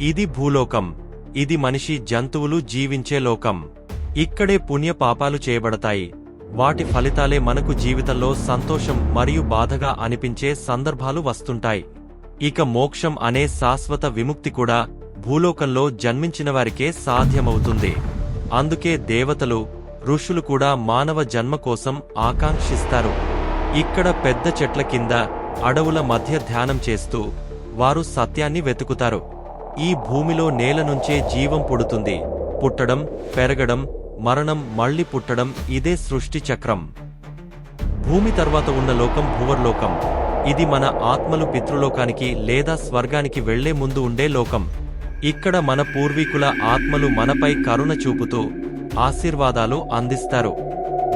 ఇది భూలోకం. ఇది మనిషి జంతువులు జీవించే లోకం. ఇక్కడే పుణ్య పాపాలు చేయబడతాయి. వాటి ఫలితాలే మనకు జీవితంలో సంతోషం మరియు బాధగా అనిపించే సందర్భాలు వస్తుంటాయి. ఇక మోక్షం అనే శాశ్వత విముక్తి కూడా భూలోకంలో జన్మించినవారికే సాధ్యమవుతుంది. అందుకే దేవతలు, ఋషులు కూడా మానవ జన్మ కోసం ఆకాంక్షిస్తారు. ఇక్కడ పెద్ద చెట్ల కింద, అడవుల మధ్య ధ్యానం చేస్తూ వారు సత్యాన్ని వెతుకుతారు. ఈ భూమిలో నేల నుంచే జీవం పుడుతుంది. పుట్టడం, పెరగడం, మరణం, మళ్లీ పుట్టడం, ఇదే సృష్టి చక్రం. భూమి తర్వాత ఉన్న లోకం భువర్లోకం. ఇది మన ఆత్మలు పితృలోకానికి లేదా స్వర్గానికి వెళ్లే ముందు ఉండే లోకం. ఇక్కడ మన పూర్వీకుల ఆత్మలు మనపై కరుణ చూపుతూ ఆశీర్వాదాలు అందిస్తారు.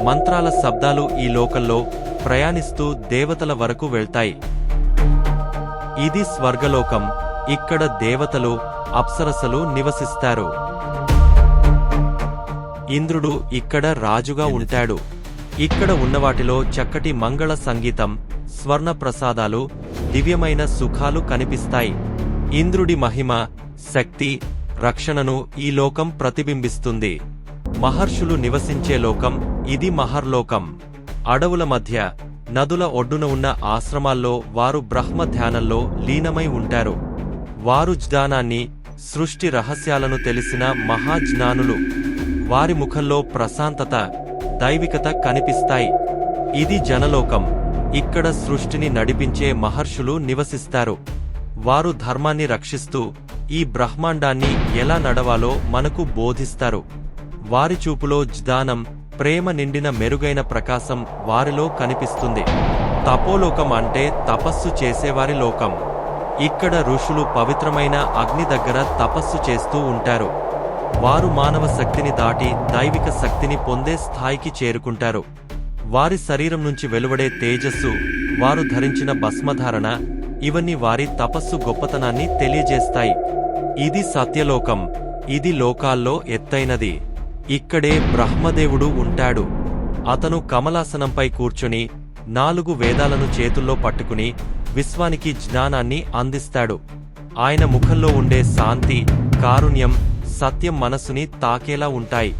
మంత్రాల శబ్దాలు ఈ లోకంలో ప్రయాణిస్తూ దేవతల వరకు వెళ్తాయి. ఇది స్వర్గలోకం. ఇక్కడ దేవతలు, అప్సరసలు నివసిస్తారు. ఇంద్రుడు ఇక్కడ రాజుగా ఉంటాడు. ఇక్కడ ఉన్నవాటిలో చక్కటి మంగళ సంగీతం, స్వర్ణ ప్రసాదాలు, దివ్యమైన సుఖాలు కనిపిస్తాయి. ఇంద్రుడి మహిమ, శక్తి, రక్షణను ఈ లోకం ప్రతిబింబిస్తుంది. మహర్షులు నివసించే లోకం ఇది మహర్లోకం. అడవుల మధ్య, నదుల ఒడ్డున ఉన్న ఆశ్రమాల్లో వారు బ్రహ్మ ధ్యానంలో లీనమై ఉంటారు. వారు జ్ఞానాన్ని, సృష్టి రహస్యాలను తెలిసిన మహాజ్ఞానులు. వారి ముఖంలో ప్రశాంతత, దైవికత కనిపిస్తాయి. ఇది జనలోకం. ఇక్కడ సృష్టిని నడిపించే మహర్షులు నివసిస్తారు. వారు ధర్మాన్ని రక్షిస్తూ ఈ బ్రహ్మాండాన్ని ఎలా నడవాలో మనకు బోధిస్తారు. వారి చూపులో జ్ఞానం, ప్రేమ నిండిన మెరుగైన ప్రకాశం వారిలో కనిపిస్తుంది. తపోలోకం అంటే తపస్సు చేసేవారి లోకం. ఇక్కడ ఋషులు పవిత్రమైన అగ్ని దగ్గర తపస్సు చేస్తూ ఉంటారు. వారు మానవ శక్తిని దాటి దైవిక శక్తిని పొందే స్థాయికి చేరుకుంటారు. వారి శరీరం నుంచి వెలువడే తేజస్సు, వారు ధరించిన భస్మధారణ, ఇవన్నీ వారి తపస్సు గొప్పతనాన్ని తెలియజేస్తాయి. ఇది సత్యలోకం. ఇది లోకాల్లో ఎత్తైనది. ఇక్కడే బ్రహ్మదేవుడు ఉంటాడు. అతను కమలాసనంపై కూర్చుని 4 వేదాలను చేతుల్లో పట్టుకుని విశ్వానికి జ్ఞానాన్ని అందిస్తాడు. ఆయన ముఖంలో ఉండే శాంతి, కారుణ్యం, సత్యం మనసుని తాకేలా ఉంటాయి.